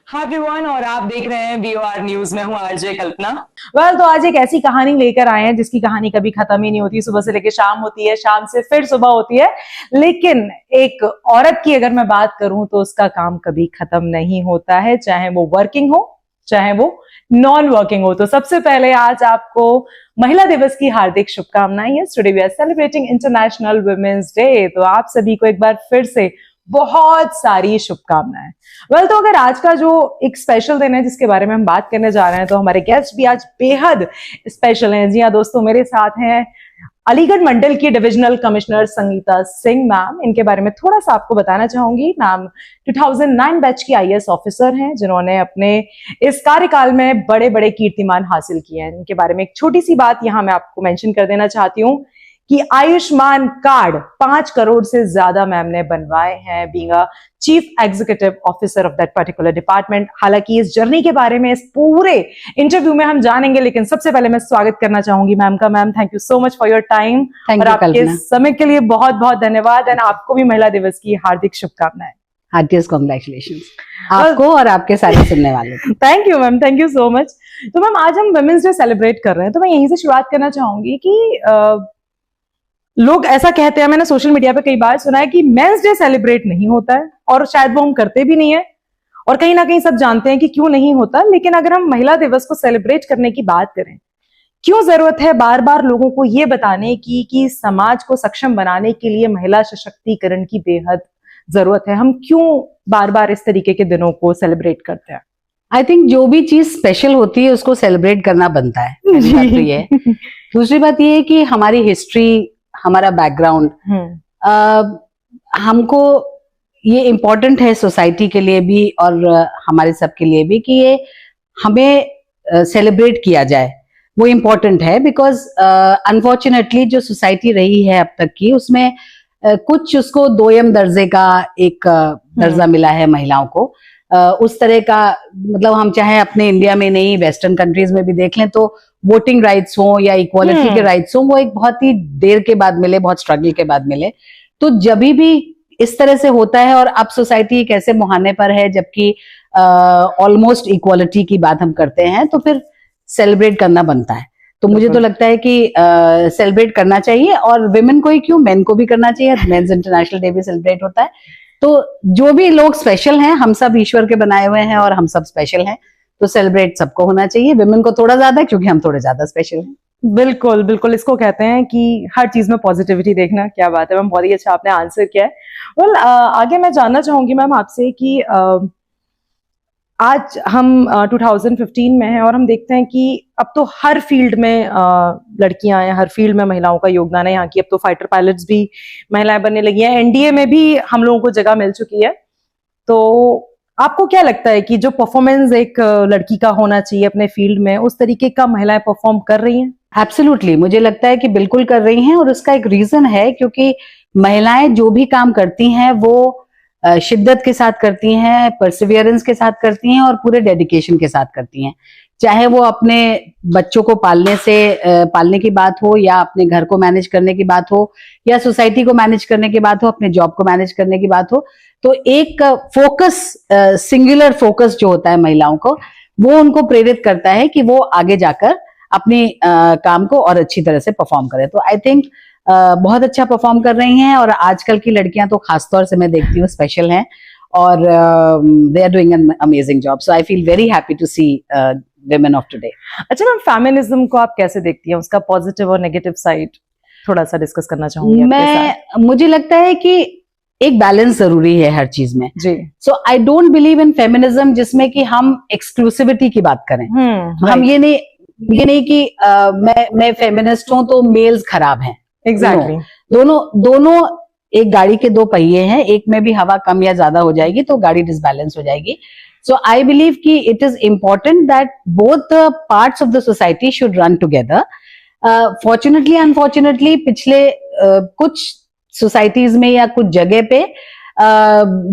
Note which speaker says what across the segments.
Speaker 1: Hi everyone और आप देख रहे हैं वीओआर न्यूज में हूं आरजे कल्पना।
Speaker 2: तो आज एक ऐसी कहानी लेकर आए हैं जिसकी कहानी कभी खत्म ही नहीं होती। सुबह से लेकर शाम होती है, शाम से फिर सुबह होती है, लेकिन एक औरत की अगर मैं बात करूं तो उसका काम कभी खत्म नहीं होता है, चाहे वो वर्किंग हो चाहे वो नॉन वर्किंग हो। तो सबसे पहले आज आपको महिला दिवस की हार्दिक शुभकामनाएं। Yes, today we are celebrating international women's day. तो आप सभी को एक बार फिर से बहुत सारी शुभकामनाएं। तो अगर आज का जो एक स्पेशल दिन है जिसके बारे में हम बात करने जा रहे हैं, तो हमारे गेस्ट भी आज बेहद स्पेशल हैं। जी हाँ दोस्तों, मेरे साथ हैं अलीगढ़ मंडल की divisional commissioner Sangeeta Singh ma'am. इनके बारे में थोड़ा सा आपको बताना चाहूंगी। मैम 2009 बैच की आईएएस ऑफिसर हैं जिन्होंने अपने इस कार्यकाल में बड़े बड़े कीर्तिमान हासिल किए हैं। इनके बारे में एक छोटी सी बात यहां मैं आपको मेंशन कर देना चाहती हूँ कि आयुष्मान कार्ड 5 करोड़ से ज्यादा मैम ने बनवाए हैं, being a chief executive officer of that particular department. हालांकि इस जर्नी के बारे में इस पूरे इंटरव्यू में हम जानेंगे, लेकिन सबसे पहले मैं स्वागत करना चाहूंगी मैम का। Ma'am, thank you so much for your time और आपके समय के लिए बहुत बहुत धन्यवाद। एंड आपको भी महिला दिवस की हार्दिक शुभकामनाएं।
Speaker 3: हार्टिएस्ट कांग्रेचुलेशंस आपको और आपके सारे सुनने वालों को।
Speaker 2: Thank you ma'am, thank you so much. तो मैम, आज हम वुमेन्स डे सेलिब्रेट कर रहे हैं, तो मैं यहीं से शुरुआत करना चाहूंगी कि लोग ऐसा कहते हैं, मैंने सोशल मीडिया पे कई बार सुना है कि मेंस डे सेलिब्रेट नहीं होता है, और शायद वो हम करते भी नहीं है, और कहीं ना कहीं सब जानते हैं कि क्यों नहीं होता। लेकिन अगर हम महिला दिवस को सेलिब्रेट करने की बात करें, क्यों जरूरत है बार बार लोगों को ये बताने की कि समाज को सक्षम बनाने के लिए महिला सशक्तिकरण की बेहद जरूरत है? हम क्यों बार बार इस तरीके के दिनों को सेलिब्रेट करते हैं?
Speaker 3: आई थिंक जो भी चीज स्पेशल होती है उसको सेलिब्रेट करना बनता है। तो ये दूसरी बात ये है कि हमारी हिस्ट्री, हमारा बैकग्राउंड हमको ये इम्पोर्टेंट है सोसाइटी के लिए भी और हमारे सबके लिए भी कि ये हमें सेलिब्रेट किया जाए। वो इम्पोर्टेंट है बिकॉज अनफॉर्चुनेटली जो सोसाइटी रही है अब तक की, उसमें कुछ उसको दोयम दर्जे का एक दर्जा मिला है महिलाओं को। उस तरह का, मतलब हम चाहे अपने इंडिया में नहीं, वेस्टर्न कंट्रीज में भी देख लें तो वोटिंग राइट्स हो या इक्वालिटी के राइट्स हो, वो एक बहुत ही देर के बाद मिले, बहुत स्ट्रगल के बाद मिले। तो जब भी इस तरह से होता है और अब सोसाइटी कैसे मुहाने पर है जबकि ऑलमोस्ट इक्वालिटी की बात हम करते हैं, तो फिर सेलिब्रेट करना बनता है। तो मुझे तो लगता है कि सेलिब्रेट करना चाहिए, और विमेन को ही क्यों, मेन को भी करना चाहिए। मेंस इंटरनेशनल डे भी सेलिब्रेट होता है। तो जो भी लोग स्पेशल हैं, हम सब ईश्वर के बनाए हुए हैं और हम सब स्पेशल हैं, तो सेलिब्रेट सबको होना चाहिए। विमेन को थोड़ा ज्यादा, क्योंकि हम थोड़े ज्यादा स्पेशल हैं।
Speaker 2: बिल्कुल बिल्कुल, इसको कहते हैं कि हर चीज में पॉजिटिविटी देखना। क्या बात है मैम, बहुत ही अच्छा आपने आंसर किया है। आगे मैं जानना चाहूंगी मैम आपसे कि आज हम 2015 में हैं और हम देखते हैं कि अब तो हर फील्ड में लड़कियां हैं, हर फील्ड में महिलाओं का योगदान है। यहाँ की अब तो फाइटर पायलट्स भी महिलाएं बनने लगी हैं, एनडीए में भी हम लोगों को जगह मिल चुकी है। तो आपको क्या लगता है कि जो परफॉर्मेंस एक लड़की का होना चाहिए अपने फील्ड में, उस तरीके का महिलाएं परफॉर्म कर रही हैं?
Speaker 3: एब्सोल्युटली, मुझे लगता है कि बिल्कुल कर रही हैं, और उसका एक रीजन है क्योंकि महिलाएं जो भी काम करती हैं वो शिद्दत के साथ करती हैं, परसिवियरेंस के साथ करती हैं और पूरे डेडिकेशन के साथ करती हैं। चाहे वो अपने बच्चों को पालने की बात हो, या अपने घर को मैनेज करने की बात हो, या सोसाइटी को मैनेज करने की बात हो, अपने जॉब को मैनेज करने की बात हो। तो एक फोकस, सिंगुलर फोकस जो होता है महिलाओं को, वो उनको प्रेरित करता है कि वो आगे जाकर अपने काम को और अच्छी तरह से परफॉर्म करें। तो आई थिंक बहुत अच्छा परफॉर्म कर रही हैं, और आजकल की लड़कियां तो खासतौर से मैं देखती हूँ स्पेशल हैं, और they are doing an amazing job. So I feel very happy to see women of today।
Speaker 2: अच्छा मैम, फेमिनिज्म को आप कैसे देखती हैं? उसका पॉजिटिव और नेगेटिव साइड थोड़ा सा डिस्कस करना चाहूंगी।
Speaker 3: मुझे लगता है कि एक बैलेंस जरूरी है हर चीज में जी। So I don't believe in feminism जिसमें कि हम एक्सक्लूसिविटी की बात करें। हम ये नहीं कि मैं फेमिनिस्ट हूं तो मेल्स खराब हैं।
Speaker 2: एग्जैक्टली
Speaker 3: दोनों एक गाड़ी के दो पहिए हैं, एक में भी हवा कम या ज्यादा हो जाएगी तो गाड़ी डिसबैलेंस हो जाएगी। So I believe कि it is important that both the parts of the society should run together. Fortunately, unfortunately, पिछले कुछ सोसाइटीज में या कुछ जगह पे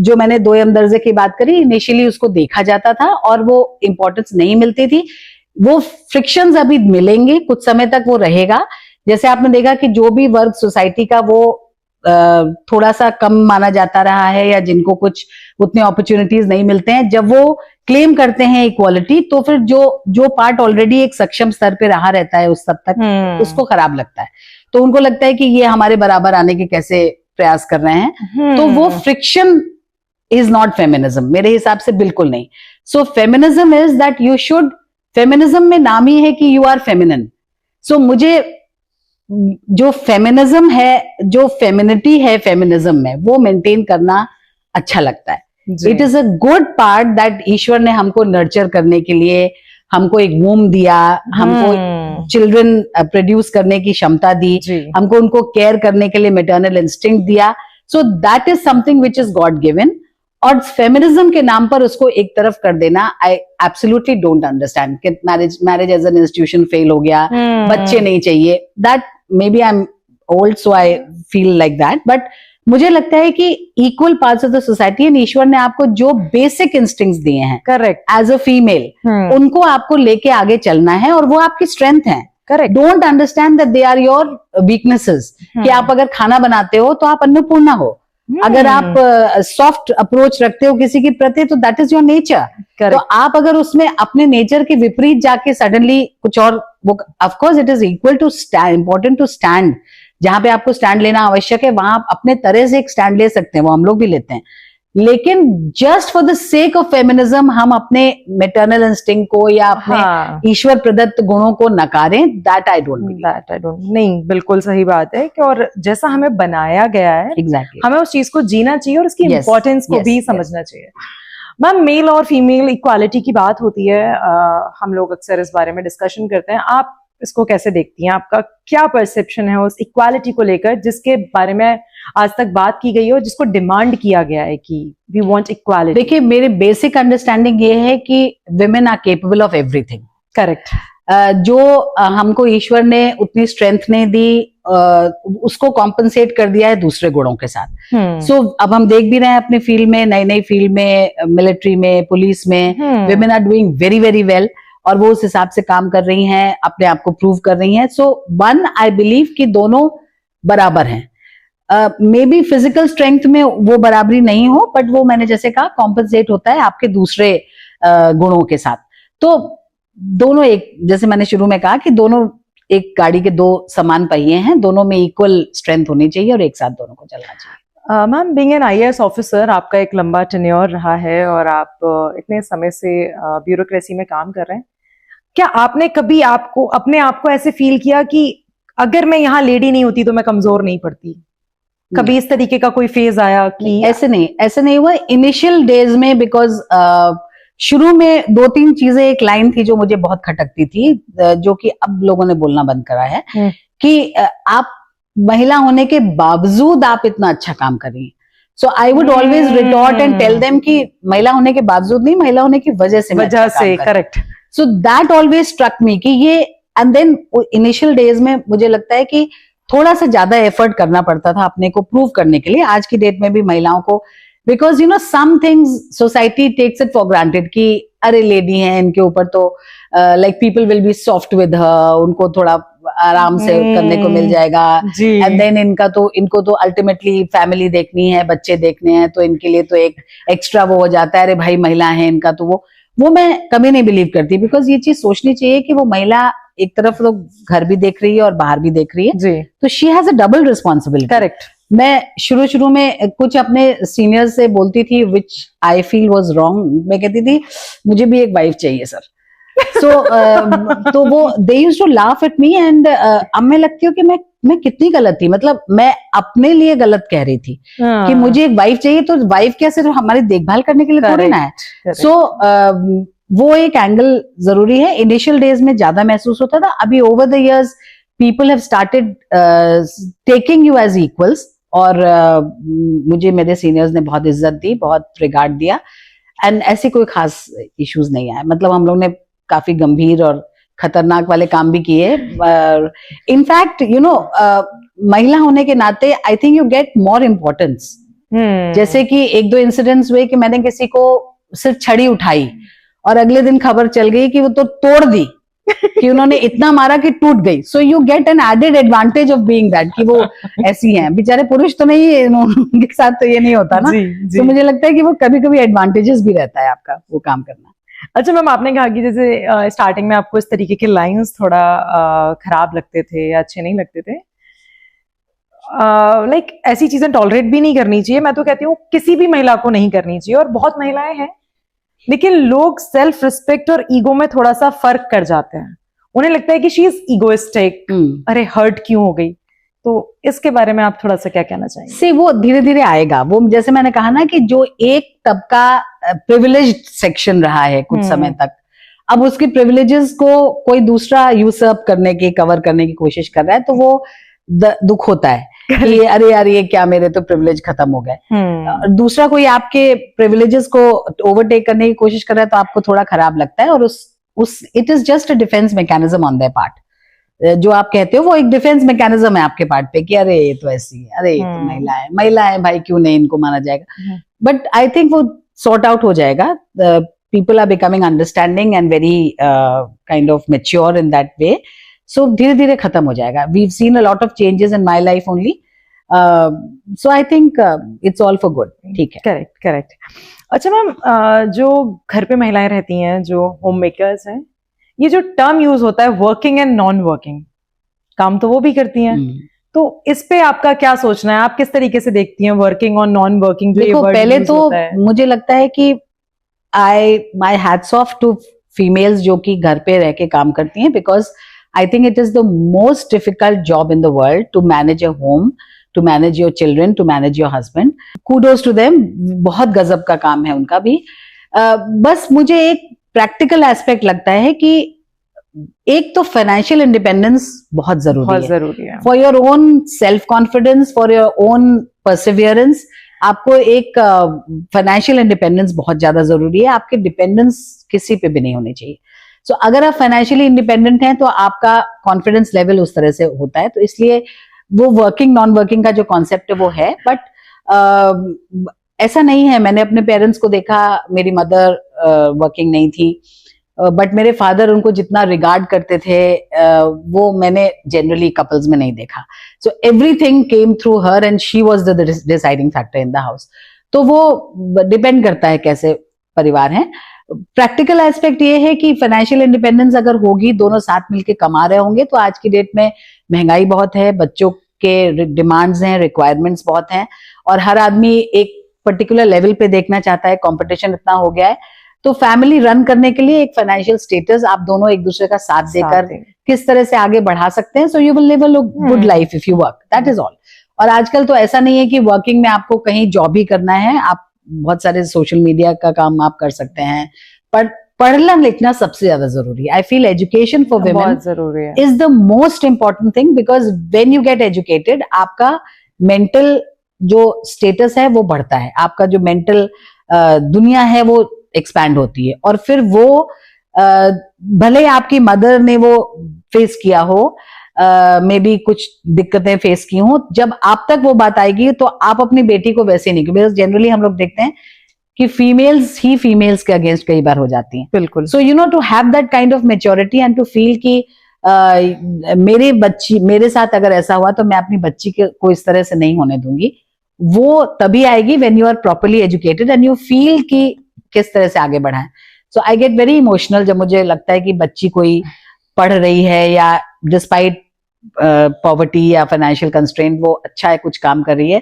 Speaker 3: जो मैंने दोयम दर्जे की बात करी, इनिशियली उसको देखा जाता था और वो इम्पोर्टेंस नहीं मिलती थी। वो फ्रिक्शंस अभी मिलेंगे, कुछ समय तक वो रहेगा। जैसे आपने देखा कि जो भी वर्ग सोसाइटी का वो थोड़ा सा कम माना जाता रहा है, या जिनको कुछ उतने अपॉर्चुनिटीज नहीं मिलते हैं, जब वो क्लेम करते हैं इक्वालिटी, तो फिर जो पार्ट ऑलरेडी एक सक्षम स्तर पे रहा रहता है उस तब तक, उसको खराब लगता है। तो उनको लगता है कि ये हमारे बराबर आने के कैसे प्रयास कर रहे हैं, तो वो फ्रिक्शन इज नॉट फेमिनिज्म मेरे हिसाब से, बिल्कुल नहीं। So feminism is that you should, feminism में नाम ही है कि यू आर फेमिनिन। सो मुझे जो फेमिनिज्म है, जो फेमिनिटी है फेमिनिज्म में, वो मेंटेन करना अच्छा लगता है। It is a good part that ईश्वर ने हमको नर्चर करने के लिए हमको एक वूम दिया, हमको चिल्ड्रन प्रोड्यूस करने की क्षमता दी, हमको उनको केयर करने के लिए मैटरनल इंस्टिंक्ट दिया। So that is something which is god given. और फेमिनिज्म के नाम पर उसको एक तरफ कर देना, आई एब्सोल्युटली डोंट अंडरस्टैंड कि marriage as an institution fail हो गया, बच्चे नहीं चाहिए। That may be I am old so I feel like that, but मुझे लगता है कि equal parts of the society and ईश्वर ने आपको जो बेसिक इंस्टिंक्ट्स दिए हैं, करेक्ट, एज अ फीमेल, उनको आपको लेके आगे चलना है और वो आपकी स्ट्रेंथ है। Correct, don't understand that they are your weaknesses. कि आप अगर खाना बनाते हो तो आप अन्नपूर्णा हो, अगर आप सॉफ्ट अप्रोच रखते हो किसी के प्रति तो दैट इज योर नेचर। तो आप अगर उसमें अपने नेचर के विपरीत जाके सडनली कुछ और, वो of course it is equal to stand, important to stand, जहां पे आपको स्टैंड लेना आवश्यक है वहां आप अपने तरह से एक स्टैंड ले सकते हैं, वो हम लोग भी लेते हैं। लेकिन just for the sake of feminism हम अपने मैटरनल इंस्टिंक्ट को या अपने ईश्वर प्रदत्त गुणों को नकारें, दैट आई डोंट
Speaker 2: नहीं, बिल्कुल सही बात है कि और जैसा हमें बनाया गया है,
Speaker 3: एग्जैक्टली,
Speaker 2: हमें उस चीज को जीना चाहिए और उसकी इंपॉर्टेंस को भी समझना चाहिए। मैम, मेल और फीमेल इक्वालिटी की बात होती है, हम लोग अक्सर इस बारे में डिस्कशन करते हैं, आप इसको कैसे देखती हैं? आपका क्या परसेप्शन है उस इक्वालिटी को लेकर जिसके बारे में आज तक बात की गई है और जिसको डिमांड किया गया है कि वी वांट इक्वालिटी?
Speaker 3: देखिए, मेरे बेसिक अंडरस्टैंडिंग ये है कि women are capable of everything.
Speaker 2: Correct.
Speaker 3: जो हमको ईश्वर ने उतनी स्ट्रेंथ नहीं दी, उसको कॉम्पनसेट कर दिया है दूसरे गुणों के साथ। सो अब हम देख भी रहे हैं अपनी फील्ड में, नई नई फील्ड में, मिलिट्री में, पुलिस में, women are doing very very well और वो उस हिसाब से काम कर रही हैं, अपने आप को प्रूव कर रही हैं। सो वन, आई बिलीव कि दोनों बराबर हैं। मे बी फिजिकल स्ट्रेंथ में वो बराबरी नहीं हो, बट वो मैंने जैसे कहा कॉम्पनसेट होता है आपके दूसरे गुणों के साथ। तो दोनों एक, जैसे मैंने शुरू में कहा कि दोनों एक गाड़ी के दो समान पहिए हैं, दोनों में इक्वल स्ट्रेंथ होनी चाहिए और एक साथ दोनों को चलना चाहिए।
Speaker 2: Ma'am, being an IAS officer, आपका एक लंबा टेन्योर रहा है और आप इतने समय से ब्यूरोक्रेसी में काम कर रहे हैं। क्या आपने कभी अपने आप को ऐसे फील किया कि अगर मैं यहाँ लेडी नहीं होती तो मैं कमजोर नहीं पड़ती? कभी इस तरीके का कोई फेज आया कि?
Speaker 3: ऐसे नहीं हुआ इनिशियल डेज में, बिकॉज शुरू में 2-3 चीजें, एक लाइन थी जो मुझे बहुत खटकती थी, जो कि अब लोगों ने बोलना बंद करा है, कि आप महिला होने के बावजूद आप इतना अच्छा काम कर रही हैं। So I would always retort and tell them कि महिला होने के बावजूद नहीं, महिला होने की वजह से
Speaker 2: correct.
Speaker 3: So that always struck me कि ये, एंड देन इनिशियल डेज में मुझे लगता है कि थोड़ा सा ज्यादा एफर्ट करना पड़ता था अपने को प्रूव करने के लिए। आज की डेट में भी महिलाओं को, because you know some things society takes it for granted कि अरे लेडी हैं, इनके ऊपर तो like people will be soft with her, उनको थोड़ा आराम से करने को मिल जाएगा। एंड देन इनको तो अल्टीमेटली फैमिली देखनी है, बच्चे देखने हैं, तो इनके लिए तो एक एक्स्ट्रा वो हो जाता है, अरे भाई महिला है इनका तो वो मैं कभी नहीं बिलीव करती। बिकॉज ये चीज सोचनी चाहिए कि वो महिला एक तरफ तो घर भी देख रही है और बाहर भी देख रही है
Speaker 2: जी,
Speaker 3: तो she has a double responsibility.
Speaker 2: Correct.
Speaker 3: मैं शुरू में कुछ अपने सीनियर्स से बोलती थी विच आई फील वाज रॉन्ग। मैं कहती थी मुझे भी एक वाइफ चाहिए सर। तो वो they used to laugh at me and अब मैं लगती हूँ कि मैं कितनी गलत थी। मतलब मैं अपने लिए गलत कह रही थी कि मुझे एक वाइफ चाहिए, तो वाइफ क्या सिर्फ हमारी देखभाल करने के लिए थोड़ी ना है। सो वो एक एंगल जरूरी है। इनिशियल डेज में ज्यादा महसूस होता था, अभी over the years people have started taking you as equals, और मुझे मेरे सीनियर्स ने बहुत इज्जत दी, बहुत रिगार्ड दिया, एंड ऐसी कोई खास इश्यूज नहीं आए। मतलब हम लोग ने काफी गंभीर और खतरनाक वाले काम भी किए। इनफैक्ट यू नो महिला होने के नाते I think you get more importance. जैसे कि 1-2 इंसिडेंट्स हुए कि मैंने किसी को सिर्फ छड़ी उठाई और अगले दिन खबर चल गई कि वो तो तोड़ दी, कि उन्होंने इतना मारा कि टूट गई. So you get an added advantage of being that कि वो ऐसी हैं. बेचारे पुरुष तो नहीं है, उनके साथ तो ये नहीं होता ना.
Speaker 2: जी
Speaker 3: तो मुझे लगता है कि वो कभी कभी एडवांटेजेस भी रहता है आपका वो काम करना.
Speaker 2: अच्छा मैम, आपने कहा कि जैसे स्टार्टिंग में आपको इस तरीके के लाइंस थोड़ा खराब लगते थे या अच्छे नहीं लगते थे. लाइक ऐसी चीजें टॉलरेट भी नहीं करनी चाहिए. मैं तो कहती हूँ किसी भी महिला को नहीं करनी चाहिए. और बहुत महिलाएं हैं, लेकिन लोग सेल्फ रिस्पेक्ट और ईगो में थोड़ा सा फर्क कर जाते हैं. उन्हें लगता है कि शी इज इगोइस्टिक, अरे हर्ट क्यों हो गई. तो इसके बारे में आप थोड़ा सा क्या कहना चाहेंगे?
Speaker 3: से वो धीरे धीरे आएगा. वो जैसे मैंने कहा ना कि जो एक तबका प्रिविलेज्ड सेक्शन रहा है कुछ समय तक, अब उसकी प्रिविलेजेस को कोई दूसरा यूसर्प करने की, कवर करने की कोशिश कर रहा है, तो वो दुख होता है कि अरे यार ये क्या, मेरे तो प्रिविलेज खत्म हो गए. दूसरा कोई आपके प्रिविलेजेस को ओवरटेक करने की कोशिश कर रहा है तो आपको थोड़ा खराब लगता है. और उस it is just a defence mechanism on their part. जो आप कहते हो वो एक डिफेंस मैकेनिज्म है आपके पार्ट पे कि अरे ये तो ऐसी है, अरे ये तो महिला है भाई, क्यों नहीं इनको माना जाएगा. बट आई थिंक वो सॉर्ट आउट हो जाएगा. People are becoming understanding and very kind of mature in that way. So धीरे धीरे खत्म हो जाएगा. We've seen a lot of changes in my life only. So I think it's all for good. ठीक है.
Speaker 2: Correct correct. अच्छा ma'am, जो घर पे महिलाएं रहती हैं, जो होम मेकर्स हैं, ये जो टर्म यूज होता है वर्किंग एंड नॉन वर्किंग, काम तो वो भी करती हैं. तो इस पे आपका क्या सोचना है? आप किस तरीके से देखती हैं वर्किंग और नॉन वर्किंग?
Speaker 3: देखो, पहले तो मुझे लगता है कि my hats off to females जो कि घर पे रह के काम करती हैं, because I think it is the most difficult job in the world to manage a home, to manage your children, to manage your husband. Kudos to them. बहुत गजब का काम है उनका भी. बस मुझे एक प्रैक्टिकल एस्पेक्ट लगता है कि एक तो फाइनेंशियल इंडिपेंडेंस बहुत जरूरी है for your own self confidence, for your own Perseverance. आपको एक फाइनेंशियल इंडिपेंडेंस बहुत ज्यादा जरूरी है. आपकी डिपेंडेंस किसी पे भी नहीं होनी चाहिए. सो अगर आप फाइनेंशियली इंडिपेंडेंट हैं तो आपका कॉन्फिडेंस लेवल उस तरह से होता है. तो इसलिए वो वर्किंग नॉन वर्किंग का जो कॉन्सेप्ट है वो है. बट ऐसा नहीं है. मैंने अपने पेरेंट्स को देखा, मेरी मदर वर्किंग नहीं थी, बट मेरे फादर उनको जितना रिगार्ड करते थे वो मैंने जनरली कपल्स में नहीं देखा. So everything came through her and she was the deciding factor in the house. तो वो डिपेंड करता है कैसे परिवार हैं. प्रैक्टिकल एस्पेक्ट ये है कि फाइनेंशियल इंडिपेंडेंस अगर होगी, दोनों साथ मिलकर कमा रहे होंगे, तो आज की डेट में महंगाई बहुत है, बच्चों के डिमांड्स हैं, रिक्वायरमेंट्स बहुत हैं, और हर आदमी एक पर्टिकुलर लेवल पे देखना चाहता है. कंपटीशन इतना हो गया है. तो फैमिली रन करने के लिए एक फाइनेंशियल स्टेटस आप दोनों एक दूसरे का साथ देकर किस तरह से आगे बढ़ा सकते हैं. So you will live a good life if you work. That is all. और आजकल तो ऐसा नहीं है कि वर्किंग में आपको कहीं जॉब ही करना है. आप बहुत सारे सोशल मीडिया का काम आप कर सकते हैं. पर पढ़ना लिखना सबसे ज्यादा जरूरी है. I feel education for women is the most important thing, because when you get educated आपका मेंटल जो स्टेटस है वो बढ़ता है. आपका जो मेंटल दुनिया है वो एक्सपैंड होती है. और फिर वो भले आपकी मदर ने वो फेस किया हो, मे बी कुछ दिक्कतें फेस की हो, जब आप तक वो बात आएगी तो आप अपनी बेटी को वैसे नहीं. बिकॉज जनरली हम लोग देखते हैं कि फीमेल्स ही फीमेल्स के अगेंस्ट कई बार हो जाती हैं.
Speaker 2: बिल्कुल.
Speaker 3: So you know to have that kind of maturity and to feel कि मेरे साथ अगर ऐसा हुआ तो मैं अपनी बच्ची को इस तरह से नहीं होने दूंगी. वो तभी आएगी when you are properly educated and you feel कि किस तरह से आगे बढ़ाएं. So I get very emotional जब मुझे लगता है कि बच्ची कोई पढ़ रही है या डिस्पाइट पॉवर्टी या फाइनेंशियल कंस्ट्रेंट वो अच्छा है, कुछ काम कर रही है,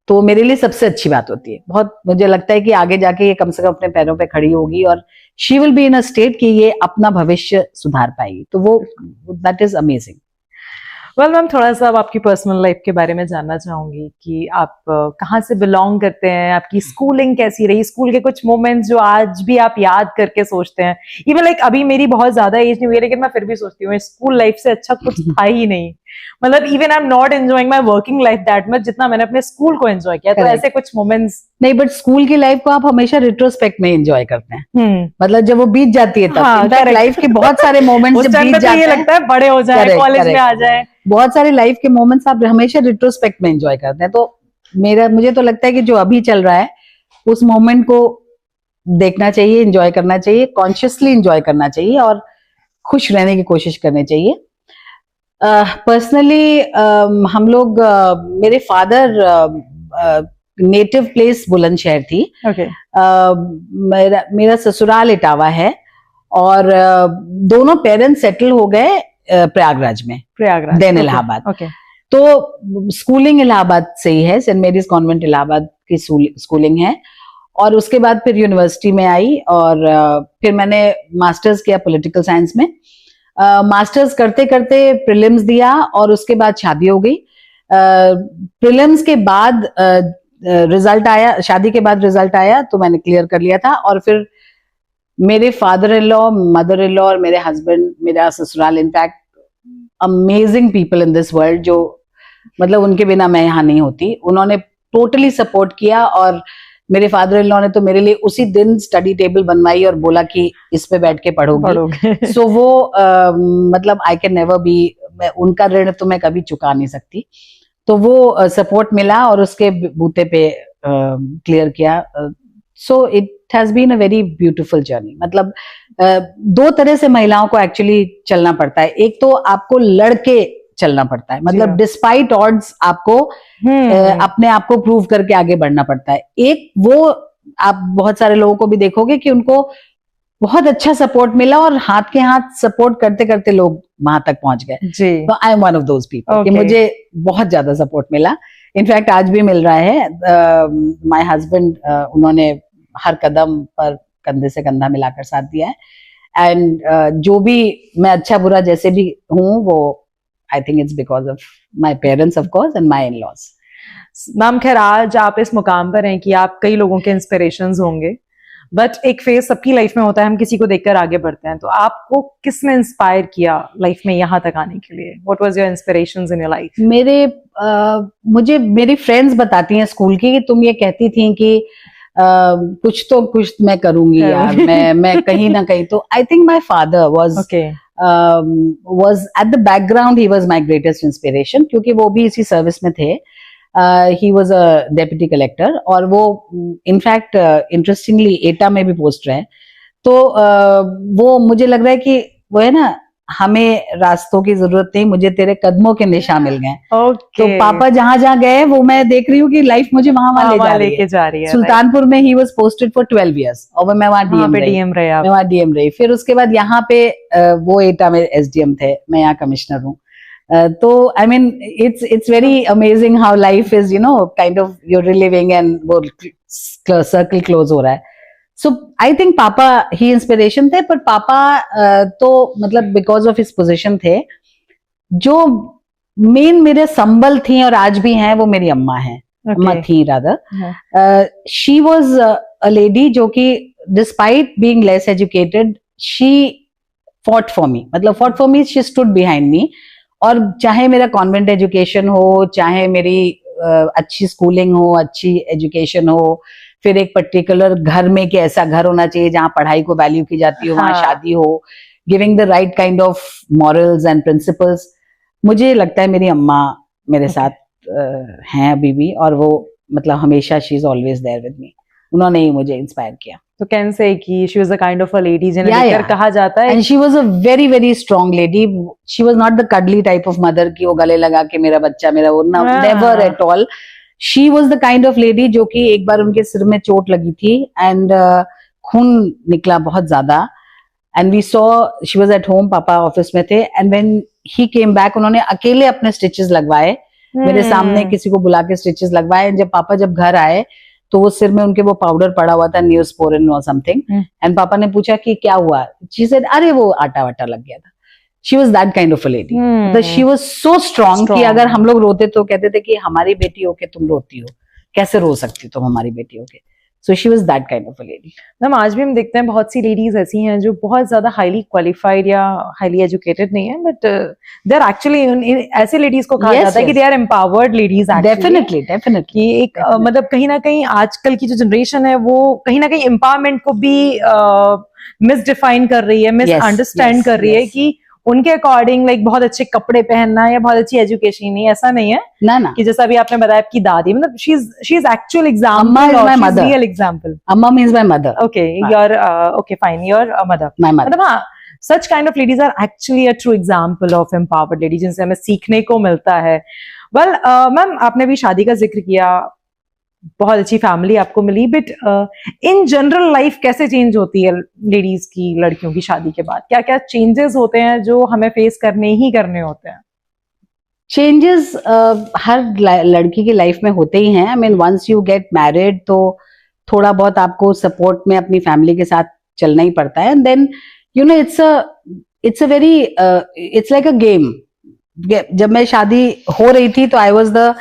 Speaker 3: तो मेरे लिए सबसे अच्छी बात होती है. बहुत मुझे लगता है कि आगे जाके ये कम से कम अपने पैरों पे खड़ी होगी और she will be in a state कि ये अपना भविष्य सुधार पाएगी. तो वो that is amazing.
Speaker 2: Well ma'am, थोड़ा सा अब आपकी पर्सनल लाइफ के बारे में जानना चाहूंगी कि आप कहाँ से बिलोंग करते हैं, आपकी स्कूलिंग कैसी रही, स्कूल के कुछ मोमेंट्स जो आज भी आप याद करके सोचते हैं. इवन लाइक अभी मेरी बहुत ज्यादा एज नहीं हुई है, लेकिन मैं फिर भी सोचती हूँ स्कूल लाइफ से अच्छा कुछ था ही नहीं. मतलब even I am not enjoying my working life that much जितना मैंने अपने स्कूल को एंजॉय किया. तो ऐसे कुछ मोमेंट्स
Speaker 3: नहीं, बट स्कूल की लाइफ को आप हमेशा रिट्रोस्पेक्ट में एंजॉय करते हैं. मतलब जब वो बीत जाती है तब लाइफ के बहुत सारे मोमेंट्स बीत जाते हैं.
Speaker 2: ये लगता है बड़े हो जाए, कॉलेज में आ जाए,
Speaker 3: बहुत सारे लाइफ के मोमेंट्स आप हमेशा रिट्रोस्पेक्ट में एंजॉय करते हैं. तो मुझे तो लगता है कि जो अभी चल रहा है उस मोमेंट को देखना चाहिए, एंजॉय करना चाहिए, कॉन्शियसली एंजॉय करना चाहिए. और खुश रहने की कोशिश करनी चाहिए। पर्सनली हम लोग मेरे फादर नेटिव प्लेस बुलंदशहर थी।
Speaker 2: ओके
Speaker 3: मेरा ससुराल इटावा है और दोनों पेरेंट्स सेटल हो गए प्रयागराज में,
Speaker 2: प्रयागराज
Speaker 3: देन इलाहाबाद।
Speaker 2: ओके
Speaker 3: तो स्कूलिंग इलाहाबाद से ही है, सेंट मेरीज कॉन्वेंट इलाहाबाद की स्कूलिंग है। और उसके बाद फिर यूनिवर्सिटी में आई और फिर मैंने मास्टर्स किया पॉलिटिकल साइंस में। मास्टर्स करते करते प्रीलिम्स दिया और उसके बाद शादी हो गई। प्रीलिम्स के बाद रिजल्ट आया, शादी के बाद रिजल्ट आया तो मैंने क्लियर कर लिया था। और फिर मेरे father in law, mother in law और मेरे हस्बैंड, मेरा ससुराल, in fact amazing people in this world, जो मतलब उनके बिना मैं यहाँ नहीं होती। उन्होंने टोटली सपोर्ट किया और मेरे फादर इन लॉ ने तो मेरे लिए उसी दिन स्टडी टेबल बनवाई और बोला कि इस पे बैठ के पढ़ोगे। सो वो मतलब आई कैन नेवर बी, उनका ऋण तो मैं कभी चुका नहीं सकती। तो वो सपोर्ट मिला और उसके बूते पे क्लियर किया। So it has been a very beautiful journey. मतलब दो तरह से महिलाओं को एक्चुअली चलना पड़ता है। एक तो आपको लड़के चलना पड़ता है, मतलब डिस्पाइट ऑड्स आपको अपने आप को प्रूव करके आगे बढ़ना पड़ता है। एक वो आप बहुत सारे लोगों को भी देखोगे कि उनको बहुत अच्छा सपोर्ट मिला और हाथ के हाथ सपोर्ट करते करते लोग वहां तक पहुंच गए। तो I am one of those people कि मुझे बहुत ज्यादा सपोर्ट मिला। इनफैक्ट आज भी मिल रहा है। माय हस्बैंड उन्होंने हर कदम पर कंधे से कंधा मिलाकर साथ दिया है। एंड जो भी मैं अच्छा बुरा जैसे भी हूँ वो आई think it's because of my parents of course and my in-laws.
Speaker 2: Ma'am खैर आज आप इस मुकाम पर हैं कि आप कई लोगों के इंस्पिरेशंस होंगे, बट एक फेज सबकी लाइफ में होता है, हम किसी को देखकर आगे बढ़ते हैं। तो आपको किसने इंस्पायर किया लाइफ में यहाँ तक आने के लिए? What was your inspirations in your life?
Speaker 3: मुझे मेरी फ्रेंड्स बताती हैं स्कूल की कि तुम ये कहती थी कि कुछ तो कुछ मैं करूंगी यार, मैं कहीं ना कहीं। तो I think my father was at the background, he was my greatest inspiration, क्योंकि वो भी इसी सर्विस में थे। he was a deputy collector और वो इनफैक्ट इंटरेस्टिंगली एटा में भी पोस्ट रहे। तो वो मुझे लग रहा है कि वो है ना, हमें रास्तों की जरूरत नहीं, मुझे तेरे कदमों के निशान मिल गए। तो पापा जहां जहां गए वो मैं देख रही हूँ कि लाइफ मुझे वहां लेके जा रही है। सुल्तानपुर में he was posted for 12 years और मैं वहां डीएम रही। फिर उसके बाद यहाँ पे वो एटा में एसडीएम थे, मैं यहाँ कमिश्नर हूँ। तो I mean it's very amazing how life is, you know, kind of you're reliving and वो सर्कल क्लोज हो रहा है। सो आई थिंक पापा ही इंस्पिरेशन थे, पर पापा तो मतलब बिकॉज ऑफ हिज पोजीशन थे। जो मेन मेरे संबल थी और आज भी हैं वो मेरी अम्मा है। अम्मा थी rather. She was a lady जो कि despite being less educated she fought for me, मतलब fought for me, she stood behind me. और चाहे मेरा कॉन्वेंट एजुकेशन हो, चाहे मेरी अच्छी स्कूलिंग हो, अच्छी एजुकेशन हो, फिर एक पर्टिकुलर घर में कि ऐसा घर होना चाहिए जहां पढ़ाई को वैल्यू की जाती हो, वहां शादी हो, giving the right kind of morals and principles. मुझे लगता है मेरी अम्मा मेरे साथ हैं अभी भी, और वो मतलब हमेशा she is always there with me. उन्होंने ही मुझे इंस्पायर किया।
Speaker 2: तो कैन से कि she was a kind of a lady जिन्हें देखकर कहा जाता है।
Speaker 3: And she was a very very strong lady. She was not the cuddly type of mother कि वो गले लगा के मेरा बच्चा मेरा, वो never at all. She was the kind of lady जो कि एक बार उनके सिर में चोट लगी थी एंड खून निकला बहुत ज्यादा। And we saw she was at home, पापा ऑफिस में थे, and when he came back उन्होंने अकेले अपने स्टिचेस लगवाए, मेरे सामने किसी को बुला के स्टिचेस लगवाए। जब पापा जब घर आए तो वो सिर में उनके वो पाउडर पड़ा हुआ था, न्यूज़पोरिन और समथिंग, एंड पापा ने पूछा कि क्या हुआ? शी सेड अरे वो आटा वाटा लग गया था। She was that kind of a lady. She was so strong कि अगर हम लोग रोते तो कहते थे कि हमारी बेटी होके तुम रोती हो, कैसे रो सकती हो तुम हमारी बेटी होके। So she was that kind of a lady.
Speaker 2: Ma'am आज भी हम देखते हैं बहुत सी लेडीज ऐसी हैं जो बहुत ज्यादा हाईली क्वालिफाइड या हाईली एजुकेटेड नहीं है, बट दे आर एक्चुअली, ऐसे लेडीज को कहा जाता है कि they are empowered ladies.
Speaker 3: Definitely
Speaker 2: कि एक मतलब कहीं ना कहीं आजकल की जो जनरेशन है वो कहीं ना कहीं एम्पावरमेंट को भी मिसडिफाइन कर रही है, मिसअंडरस्टैंड कर रही है कि उनके अकॉर्डिंग लाइक बहुत अच्छे कपड़े पहनना या बहुत अच्छी एजुकेशन नहीं, ऐसा नहीं है
Speaker 3: ना
Speaker 2: कि जैसा अभी आपने बताया आपकी दादी, मतलब she is actual example, real example.
Speaker 3: अम्मा means my mother.
Speaker 2: Okay, your okay fine, your mother,
Speaker 3: my mother.
Speaker 2: मतलब हाँ। such kind of ladies are actually a true example of empowered ladies जिनसे हमें सीखने को मिलता है. Well, मैम आपने भी शादी का जिक्र किया, बहुत अच्छी फैमिली आपको मिली, बट इन जनरल लाइफ कैसे चेंज होती है लेडीज की, लड़कियों की शादी के बाद? क्या क्या चेंजेस होते हैं जो हमें फेस करने ही करने होते हैं?
Speaker 3: चेंजेस हर लड़की की लाइफ में होते ही हैं. I mean once you get married तो थोड़ा बहुत आपको सपोर्ट में अपनी फैमिली के साथ चलना ही पड़ता है. And then you know it's a very it's like a game. जब मैं शादी हो रही थी तो आई वाज द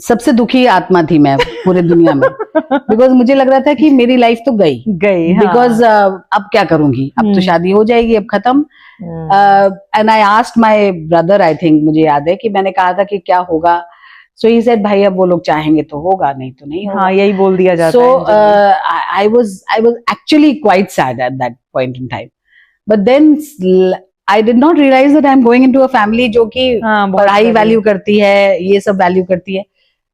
Speaker 3: सबसे दुखी आत्मा थी मैं पूरे दुनिया में, बिकॉज मुझे लग रहा था कि मेरी लाइफ तो गई. बिकॉज अब क्या करूंगी, अब तो शादी हो जाएगी, अब खत्म. And I asked my brother, I think मुझे याद है कि मैंने कहा था कि क्या होगा. सो ही सेड भाई अब वो लोग चाहेंगे तो होगा, नहीं तो नहीं होगा.
Speaker 2: हाँ, यही बोल दिया जाता है.
Speaker 3: So I was actually quite sad at that point in time. But then I did not realize that I'm going into a family जो कि पढ़ाई वैल्यू करती है, ये सब वैल्यू करती है.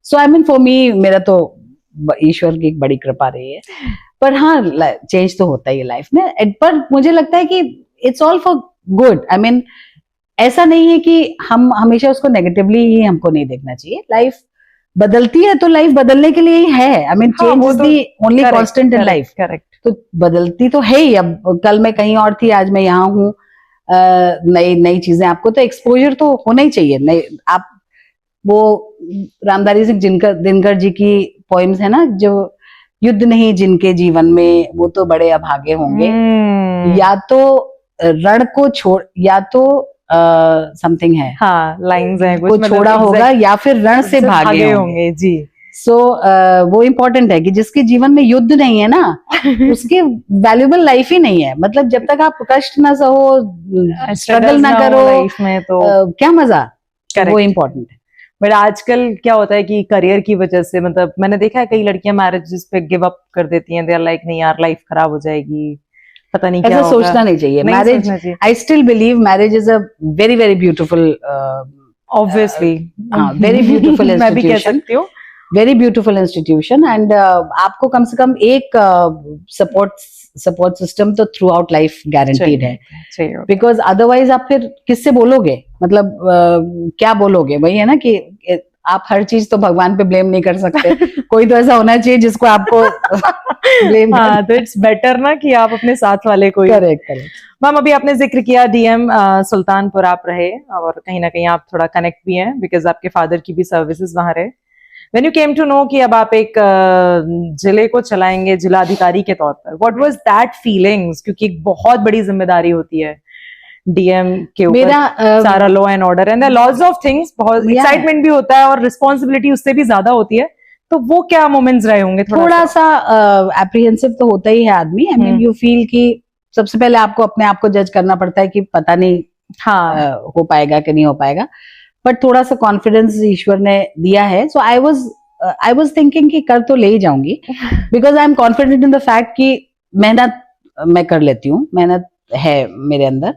Speaker 3: So I mean for me, मेरा तो ईश्वर की एक बड़ी कृपा रही है. पर हाँ, चेंज तो होता ही है लाइफ में. पर मुझे लगता है कि it's all for good. I mean ऐसा नहीं है कि हम हमेशा उसको नेगेटिवली ही हमको नहीं देखना चाहिए. लाइफ बदलती है तो लाइफ बदलने के लिए ही है. I mean change is the only constant in life.
Speaker 2: Correct.
Speaker 3: तो बदलती तो है ही. अब कल मैं कहीं और थी, आज मैं यहाँ हूँ. नई नई चीजें, आपको तो एक्सपोजर तो होना ही चाहिए. नई आप वो रामधारी सिंह दिनकर जी की पोइम्स है ना, जो युद्ध नहीं जिनके जीवन में वो तो बड़े अभागे होंगे. या तो रण को छोड़, या तो समथिंग है,
Speaker 2: हाँ लाइंस है
Speaker 3: को छोड़ा होगा, या फिर रण से भागे होंगे.
Speaker 2: जी.
Speaker 3: सो वो इम्पोर्टेंट है कि जिसके जीवन में युद्ध नहीं है ना, उसकी वैल्यूबल लाइफ ही नहीं है. मतलब जब तक आप कष्ट ना सहो, स्ट्रगल ना करो
Speaker 2: लाइफ में, तो
Speaker 3: क्या मजा. वो इम्पोर्टेंट है.
Speaker 2: बट आजकल क्या होता है कि करियर की वजह से, मतलब मैंने देखा है कई लड़कियां मैरिजेस पे गिव अप कर देती हैं. दे आर लाइक नहीं यार, लाइफ खराब हो जाएगी, पता नहीं क्या
Speaker 3: ऐसा
Speaker 2: होगा.
Speaker 3: सोचना नहीं चाहिए. Marriage, I still believe marriage is a very very beautiful,
Speaker 2: obviously
Speaker 3: very beautiful
Speaker 2: मैं भी कह
Speaker 3: इंस्टीट्यूशन,
Speaker 2: सकती हूँ.
Speaker 3: Very beautiful institution. एंड आपको कम से कम एक सपोर्ट सिस्टम तो थ्रू आउट लाइफ गारंटीड है. बिकॉज अदरवाइज आप फिर किससे बोलोगे, मतलब क्या बोलोगे. वही है ना कि आप हर चीज तो भगवान पे ब्लेम नहीं कर सकते. कोई तो ऐसा होना चाहिए जिसको आपको ब्लेम.
Speaker 2: हाँ, तो इट्स बेटर ना कि आप अपने साथ वाले को.
Speaker 3: करेक्ट.
Speaker 2: मैम अभी आपने जिक्र किया डीएम सुल्तानपुर आप रहे, और कहीं ना कहीं आप थोड़ा कनेक्ट भी हैं बिकॉज आपके फादर की भी सर्विसेज वहां रहे. When you came to know कि अब आप एक जिले को चलाएंगे जिलाधिकारी के तौर पर, what was that feelings? क्योंकि एक बहुत बड़ी जिम्मेदारी होती है डीएम के ऊपर.
Speaker 3: मेरा
Speaker 2: सारा law and order and laws of things, बहुत एक्साइटमेंट भी होता है और रिस्पॉन्सिबिलिटी उससे भी ज्यादा होती है. तो वो क्या मोमेंट्स रहे होंगे?
Speaker 3: थोड़ा सा एप्रीहेंसिव तो होता ही है आदमी. आई मीन यू फील कि सबसे पहले आपको अपने आप को जज करना पड़ता है कि पता नहीं हो पाएगा कि नहीं हो पाएगा. बट थोड़ा सा कॉन्फिडेंस ईश्वर ने दिया है. सो आई वाज थिंकिंग कि कर तो ले ही जाऊंगी, because I am confident in the fact कि मेहनत मैं कर लेती हूँ. मेहनत है मेरे अंदर,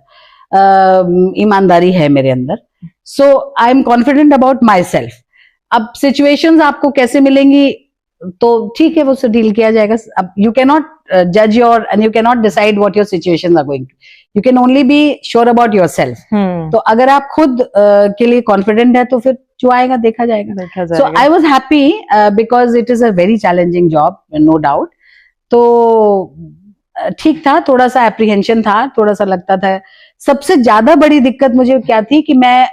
Speaker 3: ईमानदारी है मेरे अंदर. So I am confident about myself. अब सिचुएशंस आपको कैसे मिलेंगी तो ठीक है, वो से डील किया जाएगा. अब यू कैन नॉट जज your and you can not decide what your situations are going. You can only be sure about yourself. तो अगर आप खुद के लिए कॉन्फिडेंट है तो फिर जो आएगा देखा जाएगा. So I was happy because it is a very challenging job, no doubt. तो ठीक था, थोड़ा सा एप्रीहेंशन था, थोड़ा सा लगता था. सबसे ज्यादा बड़ी दिक्कत मुझे क्या थी कि मैं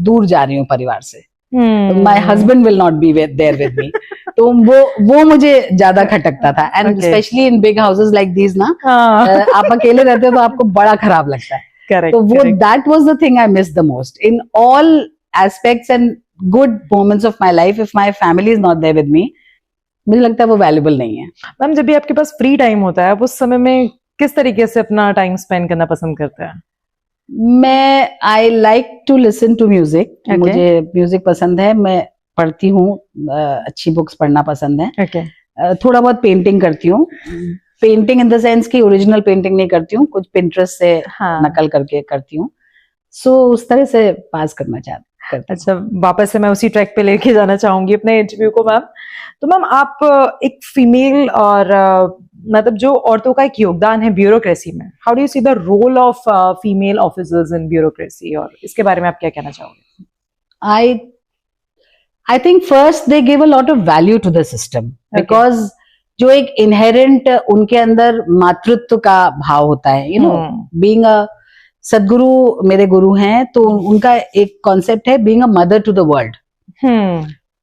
Speaker 3: दूर जा रही हूँ परिवार से. My husband will not be there with me. तो वो मुझे ज्यादा खटकता था. And specially in big houses like these ना, आप अकेले रहते हो तो आपको बड़ा खराब लगता है.
Speaker 2: Correct,
Speaker 3: तो वो that was the thing I miss the most in all aspects and good moments of my life. If my family is not there with me, मुझे लगता है वो वैल्यूबल नहीं है.
Speaker 2: मैम जब भी आपके पास फ्री टाइम होता है, आप उस समय में किस तरीके से अपना टाइम स्पेंड करना पसंद करते हैं?
Speaker 3: मैं I like to listen to music. मुझे म्यूजिक पसंद है. मैं पढ़ती हूँ, अच्छी बुक्स पढ़ना पसंद है. थोड़ा बहुत पेंटिंग करती हूँ. पेंटिंग इन द सेंस की ओरिजिनल पेंटिंग नहीं करती हूँ, कुछ पिंटरेस्ट से नकल करके करती हूँ. सो उस तरह से पास करना चाहती.
Speaker 2: अच्छा, वापस से मैं उसी ट्रैक पे लेके जाना चाहूंगी अपने इंटरव्यू को मैम. तो मैम आप एक फीमेल और मतलब जो औरतों का एक योगदान है ब्यूरोक्रेसी में, how do you see the role of female officers in bureaucracy, और इसके बारे में आप क्या कहना चाहोगे?
Speaker 3: I think first they give a lot of value to the system because जो एक inherent उनके अंदर मातृत्व का भाव होता है, being a सदगुरु मेरे गुरु हैं, तो उनका एक कॉन्सेप्ट है being a mother to the world.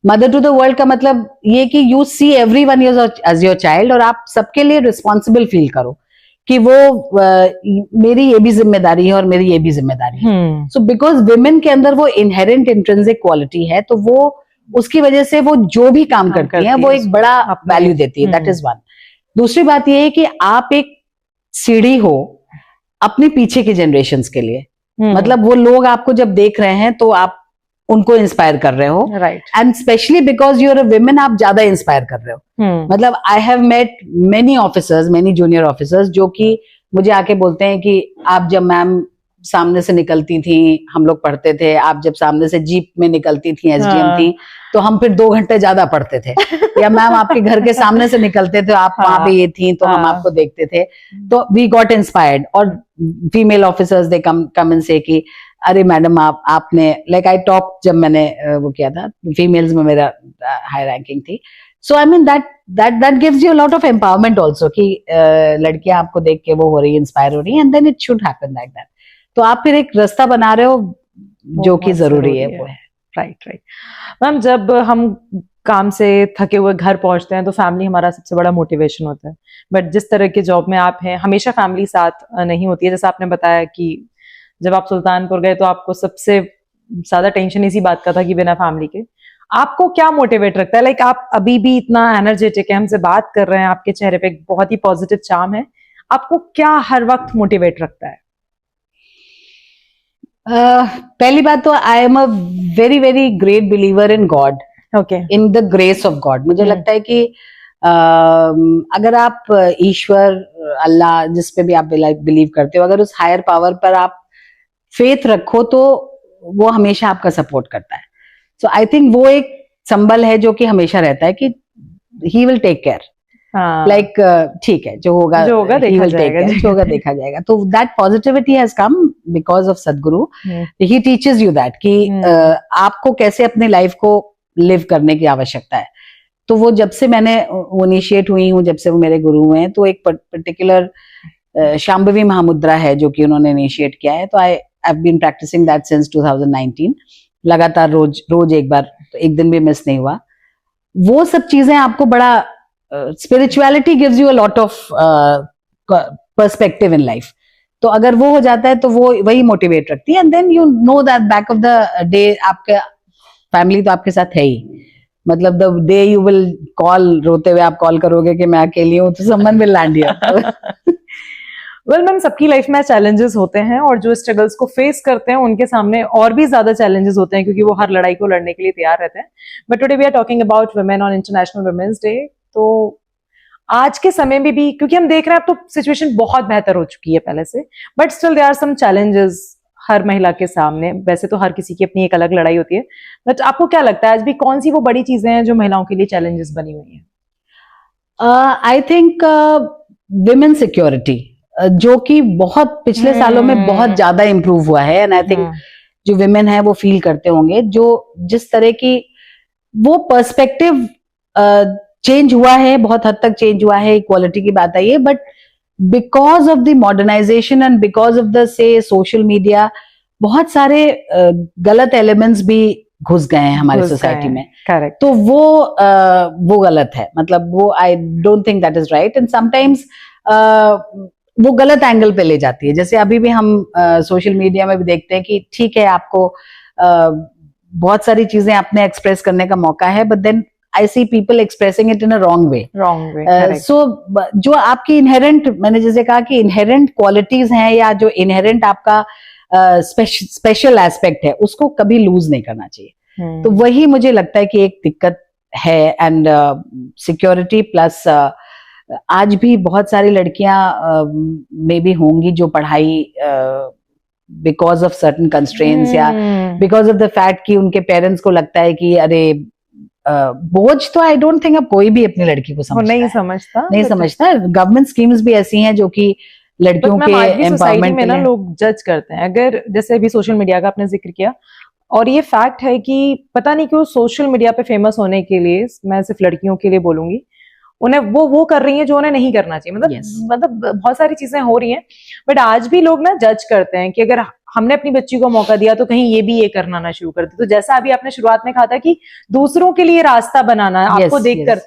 Speaker 3: Mother to the world का मतलब ये कि you see everyone as your child, और आप सबके लिए रिस्पॉन्सिबल फील करो कि वो मेरी ये भी जिम्मेदारी है और मेरी ये भी जिम्मेदारी है. सो बिकॉज विमेन के अंदर वो इनहेरेंट इंट्रिंसिक क्वालिटी है, तो वो उसकी वजह से वो जो भी काम करती है वो एक बड़ा वैल्यू देती है. That is one. दूसरी बात ये है कि आप एक सीढ़ी हो अपने पीछे के जनरेशंस के लिए. मतलब वो लोग आपको जब देख रहे हैं तो आप उनको इंस्पायर कर रहे हो,
Speaker 2: right.
Speaker 3: And specially because you are a women, आप ज्यादा इंस्पायर कर रहे हो. मतलब I have met many officers, many junior officers जो कि मुझे आके बोलते हैं कि आप जब मैम सामने से निकलती थी, हम लोग पढ़ते थे, आप जब सामने से जीप में निकलती थी, एसडीएम थी, तो हम फिर 2 घंटे ज्यादा पढ़ते थे. या मैम आपके घर के सामने से निकलते थे, आप वहां पे ये थी, तो हम आपको देखते थे, तो वी गॉट इंस्पायर्ड. और female officers they come and से कि अरे मैडम आपने लाइक आई टॉप, जब मैंने वो किया था फीमेल्स में मेरा हाई रैंकिंग थी. So I mean that gives you a lot of empowerment also कि लड़कियां आपको देख के वो हो रही है, इंस्पायर हो रही है, and then it should happen like that. तो आप फिर एक रास्ता बना रहे हो जो कि जरूरी है, वो है.
Speaker 2: राइट. मैम, जब हम काम से थके हुए घर पहुंचते हैं तो फैमिली हमारा सबसे बड़ा मोटिवेशन होता है, बट जिस तरह के जॉब में आप हैं हमेशा फैमिली साथ नहीं होती है. जैसा आपने बताया कि जब आप सुल्तानपुर गए तो आपको सबसे ज्यादा टेंशन इसी बात का था कि बिना फैमिली के. आपको क्या मोटिवेट रखता है? लाइक आप अभी भी इतना एनर्जेटिक है, हमसे बात कर रहे हैं, आपके चेहरे पे एक बहुत ही पॉजिटिव चार्म है, आपको क्या हर वक्त मोटिवेट रखता है?
Speaker 3: पहली बात तो I am a very very great believer in God, in the grace of God. मुझे लगता है कि अगर आप ईश्वर, अल्लाह, जिस पे भी आप बिलीव करते हो, अगर उस हायर पावर पर आप फेथ रखो तो वो हमेशा आपका सपोर्ट करता है. सो आई थिंक वो एक संबल है जो कि हमेशा रहता है कि he will take care. Like ठीक है, जो होगा देखा जाएगा. तो that positivity has come because of Sadhguru. He teaches you that कि आपको कैसे अपनी लाइफ को लिव करने की आवश्यकता है. तो वो जब से मैंने इनिशिएट हुई हूँ, जब से वो मेरे गुरु हुए हैं, तो एक पर्टिकुलर शांभवी महामुद्रा है जो कि उन्होंने इनिशिएट किया है. तो I have been practicing that since 2019. लगातार रोज एक बार, तो एक दिन भी मिस नहीं हुआ. वो सब चीजें आपको बड़ा, spirituality gives you a lot of perspective in life. तो अगर वो हो जाता है तो वो वही मोटिवेट रखती है. And then you know that back of the day आपका फैमिली तो आपके साथ है ही. मतलब the day you will call, रोते हुए आप कॉल करोगे कि मैं अकेली हूँ, तो someone will land here.
Speaker 2: Well ma'am, सबकी लाइफ में चैलेंजेस होते हैं, और जो स्ट्रगल्स को फेस करते हैं उनके सामने और भी ज्यादा चैलेंजेस होते हैं, क्योंकि वो हर लड़ाई को लड़ने के लिए तैयार रहते हैं. But today we are talking about women on international women's day. तो आज के समय में भी, क्योंकि हम देख रहे हैं अब तो सिचुएशन बहुत बेहतर हो चुकी है पहले से, but still there are some challenges हर महिला के सामने. वैसे तो हर किसी की अपनी एक अलग लड़ाई होती है, बट आपको क्या लगता है आज भी कौन सी वो बड़ी चीजें हैं जो महिलाओं के लिए चैलेंजेस बनी हुई हैं?
Speaker 3: आई थिंक विमेन सिक्योरिटी, जो कि बहुत पिछले सालों में बहुत ज्यादा इंप्रूव हुआ है. एंड आई थिंक जो विमेन है वो फील करते होंगे, जो जिस तरह की वो पर्सपेक्टिव चेंज हुआ है, बहुत हद तक चेंज हुआ है, इक्वालिटी की बात आई है. But because of the modernization and because of the से सोशल मीडिया, बहुत सारे गलत एलिमेंट्स भी घुस गए हैं हमारी सोसाइटी में.
Speaker 2: करेक्ट.
Speaker 3: तो वो गलत है. मतलब वो I don't think that is right. And sometimes वो गलत एंगल पे ले जाती है. जैसे अभी भी हम सोशल मीडिया में भी देखते हैं कि ठीक है, आपको बहुत सारी चीजें अपने एक्सप्रेस करने का मौका है, but then I see people expressing it in a wrong way. So जो आपकी इनहेरेंट, मैंने जैसे कहा कि इनहेरेंट क्वालिटीज हैं, या जो इनहेरेंट आपका स्पेशल एस्पेक्ट है, उसको कभी लूज नहीं करना चाहिए. तो वही मुझे लगता है कि एक दिक्कत है. एंड सिक्योरिटी प्लस आज भी बहुत सारी लड़कियां मे बी होंगी जो पढ़ाई बिकॉज ऑफ सर्टन कंस्ट्रेंट्स या बिकॉज ऑफ द फैक्ट कि उनके पेरेंट्स को लगता है कि अरे बोझ तो आई डोंट थिंक अब कोई भी अपनी लड़की को
Speaker 2: वो
Speaker 3: समझता
Speaker 2: नहीं
Speaker 3: है,
Speaker 2: समझता,
Speaker 3: नहीं समझता। गवर्नमेंट स्कीम्स भी ऐसी हैं जो कि लड़कियों
Speaker 2: बट
Speaker 3: के
Speaker 2: मैम आज भी सोसाइटी
Speaker 3: एम्पावरमेंट
Speaker 2: में
Speaker 3: के
Speaker 2: ना
Speaker 3: लिए।
Speaker 2: लोग जज करते हैं। अगर जैसे अभी सोशल मीडिया का आपने जिक्र किया, और ये फैक्ट है कि पता नहीं क्यों सोशल मीडिया पे फेमस होने के लिए, मैं सिर्फ लड़कियों के लिए बोलूंगी, उन्हें वो कर रही हैं जो उन्हें नहीं करना चाहिए। मतलब
Speaker 3: Yes.
Speaker 2: मतलब बहुत सारी चीजें हो रही हैं, बट आज भी लोग ना जज करते हैं कि अगर हमने अपनी बच्ची को मौका दिया तो कहीं ये भी ये करना ना शुरू कर दे। तो जैसा अभी आपने शुरुआत में कहा था कि दूसरों के लिए रास्ता बनाना है, आपको
Speaker 3: Yes,
Speaker 2: देखकर
Speaker 3: yes.